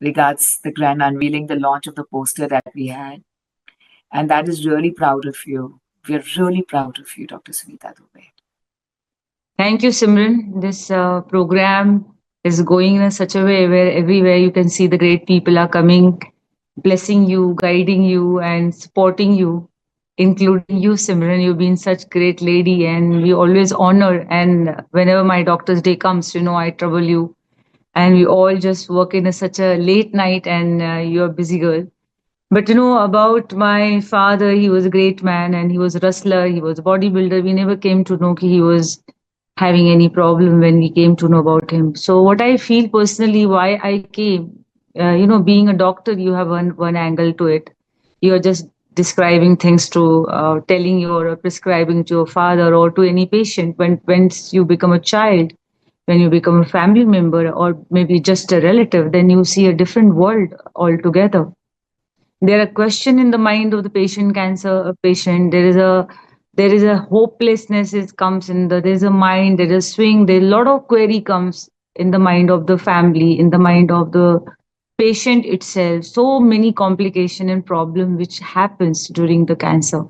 regards the grand unveiling, the launch of the poster that we had. And that is really proud of you. We're really proud of you, Dr. Sunita Dubey. Thank you, Simran. This program is going in such a way where everywhere you can see the great people are coming, blessing you, guiding you, and supporting you, including you, Simran. You've been such great lady, and we always honor. And whenever my doctor's day comes, I trouble you, and we all just work in such a late night, and you're a busy girl. But about my father, he was a great man, and he was a wrestler, he was a bodybuilder. We never came to know he was having any problem when we came to know about him. So what I feel personally, why I came, being a doctor, you have one angle to it. You're just describing things to, telling you or prescribing to your father or to any patient. When you become a child, when you become a family member or maybe just a relative, then you see a different world altogether. There are question in the mind of the patient, cancer patient. There is a hopelessness. It comes in there's a mind. There is a swing. There a lot of query comes in the mind of the family, in the mind of the patient itself. So many complication and problem which happens during the cancer,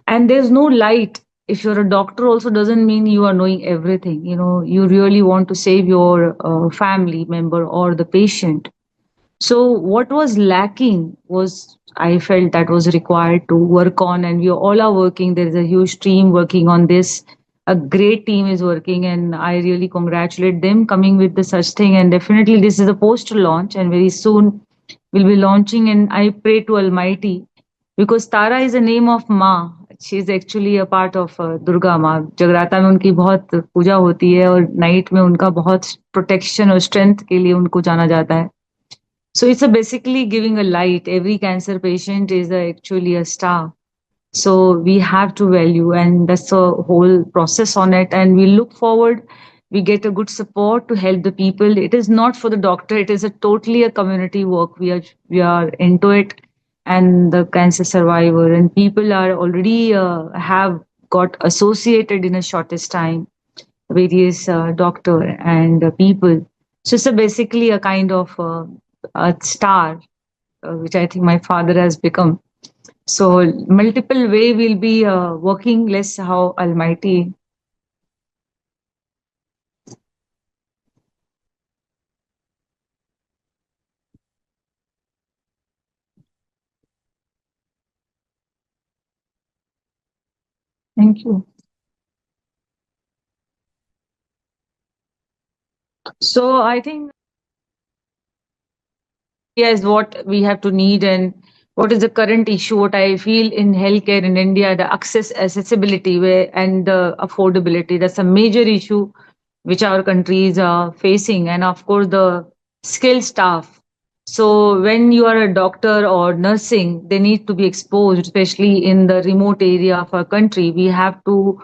and there's no light. If you're a doctor, also doesn't mean you are knowing everything. You really want to save your family member or the patient. So what was lacking was, I felt that was required to work on, and we all are working. There is a huge team working on this. A great team is working, and I really congratulate them coming with the such thing. And definitely, this is a poster launch, and very soon we'll be launching. And I pray to Almighty, because Tara is a name of Ma. She is actually a part of Durga Ma. जगराता में उनकी बहुत पूजा होती है और night में उनका बहुत प्रोटेक्शन और स्ट्रेंथ के लिए उनको जाना जाता है. So it's basically giving a light. Every cancer patient is actually a star. So we have to value, and that's a whole process on it. And we look forward. We get a good support to help the people. It is not for the doctor. It is totally a community work. We are into it, and the cancer survivor and people are already have got associated in a shortest time. Various doctor and people. So it's basically a kind of a star, which I think my father has become. So multiple way will be working. Less how Almighty. Thank you. So I think is what we have to need, and what is the current issue. What I feel in healthcare in India, the accessibility and the affordability, that's a major issue which our countries are facing, and of course the skilled staff. So when you are a doctor or nursing, they need to be exposed, especially in the remote area of our country. We have to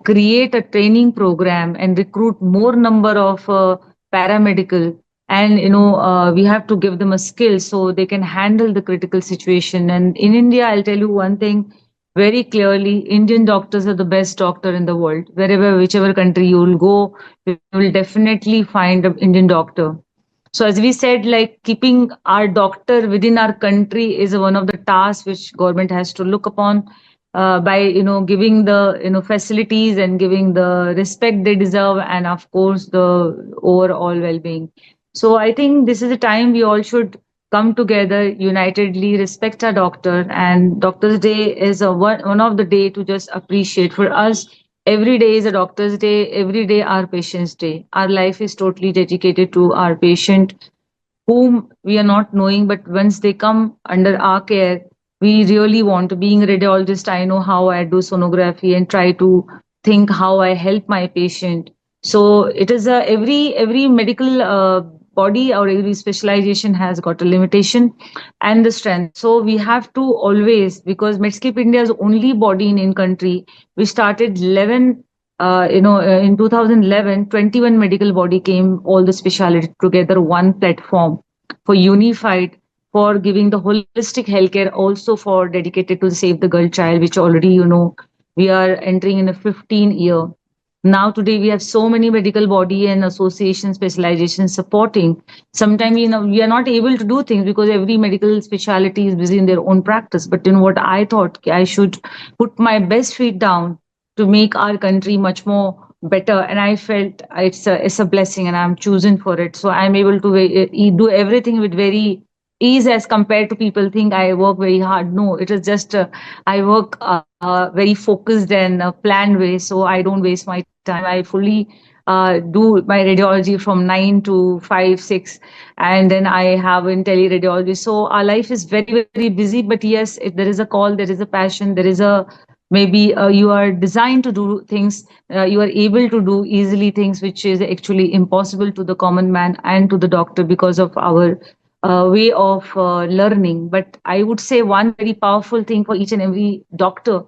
create a training program and recruit more number of paramedical, and we have to give them a skill so they can handle the critical situation. And in India, I'll tell you one thing very clearly: Indian doctors are the best doctor in the world. Wherever, whichever country you will go, you will definitely find an Indian doctor. So as we said, like keeping our doctor within our country is one of the tasks which government has to look upon, by giving the facilities and giving the respect they deserve, and of course the overall well-being. So I think this is a time we all should come together unitedly, respect our doctor, and Doctors Day is one of the day to just appreciate. For us, every day is a Doctor's Day, every day our patient's day. Our life is totally dedicated to our patient, whom we are not knowing, but once they come under our care, we really want to. Being a radiologist, I know how I do sonography and try to think how I help my patient. So it is every medical body or every specialization has got a limitation and the strength. So we have to always, because Medscape India is the only body in country. We started 11 in 2011, 21 medical body came, all the specialty together, one platform for unified, for giving the holistic healthcare, also for dedicated to save the girl child, which already, we are entering in a 15 year. Now today we have so many medical body and association specialization supporting. Sometimes we are not able to do things because every medical specialty is busy in their own practice. But what I thought, I should put my best feet down to make our country much more better, and I felt it's a blessing and I'm chosen for it. So I'm able to do everything with very ease as compared to people think I work very hard. No, it is just I work very focused and planned way, so I don't waste my time. I fully do my radiology from 9 to 5, 6, and then I have in teleradiology. So our life is very, very busy. But yes, if there is a call, there is a passion, there is a maybe you are designed to do things, you are able to do easily things which is actually impossible to the common man and to the doctor because of our way of learning. But I would say one very powerful thing for each and every doctor,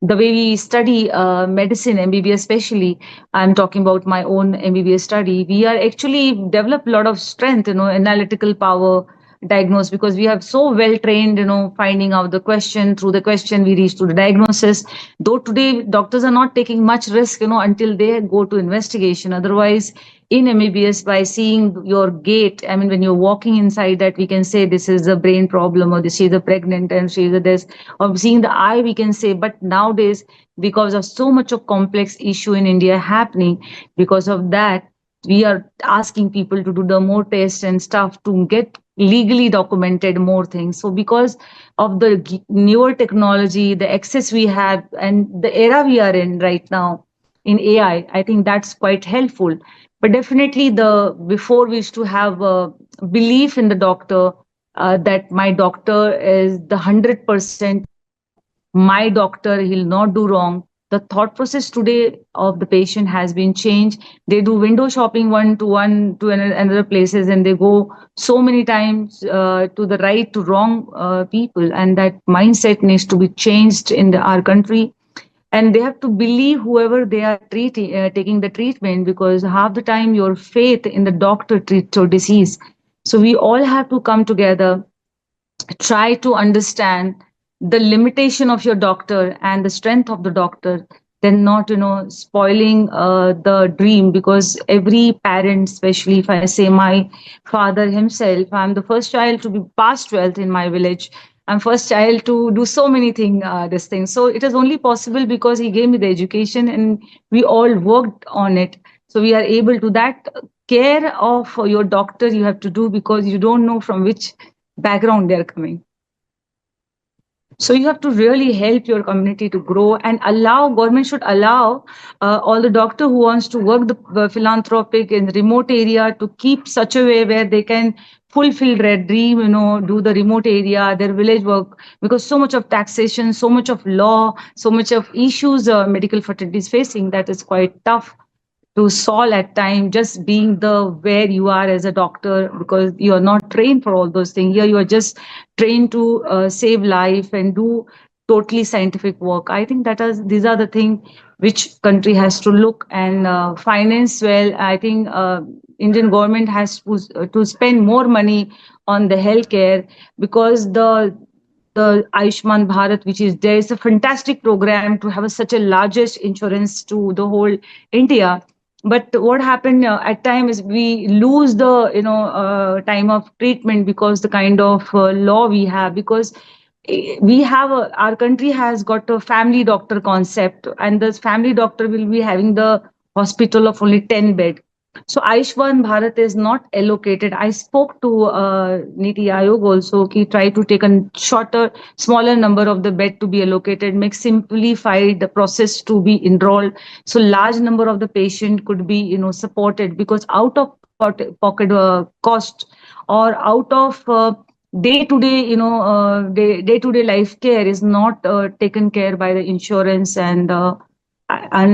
the way we study medicine, MBBS especially, I'm talking about my own MBBS study, we are actually develop a lot of strength, analytical power, diagnose, because we have so well trained, finding out the question, through the question we reach to the diagnosis. Though today doctors are not taking much risk, until they go to investigation. Otherwise, in MBBS, by seeing your gait, I mean, when you're walking inside that, we can say this is a brain problem, or this is a pregnant and she is a this, or seeing the eye, we can say. But nowadays, because of so much of complex issue in India happening, because of that, we are asking people to do the more tests and stuff to get legally documented more things. So because of the newer technology, the access we have, and the era we are in right now in AI, I think that's quite helpful. But definitely, the before we used to have a belief in the doctor, that my doctor is the 100%, my doctor, he'll not do wrong. The thought process today of the patient has been changed. They do window shopping one to another places, and they go so many times to the right to wrong people, and that mindset needs to be changed in our country. And they have to believe whoever they are treating, taking the treatment, because half the time your faith in the doctor treats your disease. So we all have to come together, try to understand the limitation of your doctor and the strength of the doctor, then not spoiling the dream. Because every parent, especially if I say my father himself, I'm the first child to be past 12th in my village. I'm first child to do so many things, this thing. So it is only possible because he gave me the education and we all worked on it. So we are able to that. Care of your doctor you have to do, because you don't know from which background they're coming. So you have to really help your community to grow, and allow, government should allow all the doctor who wants to work the philanthropic in remote area to keep such a way where they can fulfill their dream, do the remote area, their village work. Because so much of taxation, so much of law, so much of issues medical fraternity is facing, that is quite tough to solve at time, just being the where you are as a doctor, because you are not trained for all those things. Here you are just trained to save life and do totally scientific work. I think these are the things which country has to look and finance well. I think Indian government has to spend more money on the healthcare, because the Ayushman Bharat, which is there, is a fantastic program to have such a largest insurance to the whole India. But what happened at times is we lose the time of treatment, because the kind of law we have. Because we have our country has got a family doctor concept, and this family doctor will be having the hospital of only 10 bed. So Ayushman Bharat is not allocated. I spoke to Niti Aayog also. He tried to take a shorter, smaller number of the bed to be allocated, make simplified the process to be enrolled, so large number of the patient could be supported. Because out of pocket cost, or out of day to day day to day life care is not taken care by the insurance and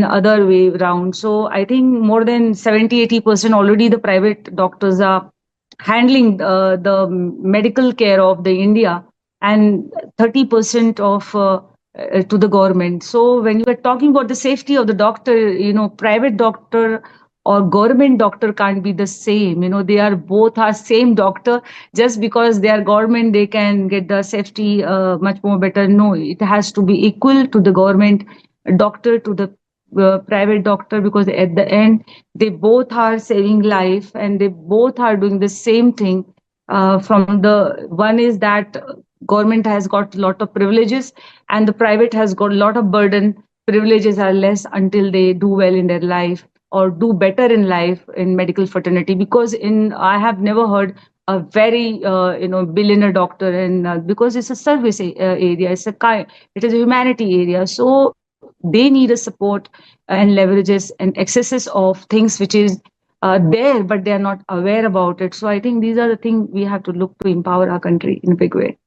other way around. So I think more than 70-80% already the private doctors are handling the medical care of the India, and 30% of to the government. So when you are talking about the safety of the doctor, private doctor or government doctor can't be the same. They are both are same doctor. Just because they are government, they can get the safety much more better. No, it has to be equal to the government doctor, to the private doctor, because at the end they both are saving life and they both are doing the same thing. From the one is that government has got a lot of privileges and the private has got a lot of burden. Privileges are less until they do well in their life or do better in life in medical fraternity, because in I have never heard a very billionaire doctor, and because it's a service area, it is a humanity area, so they need a support and leverages and excesses of things which is there, but they are not aware about it. So I think these are the things we have to look to empower our country in a big way.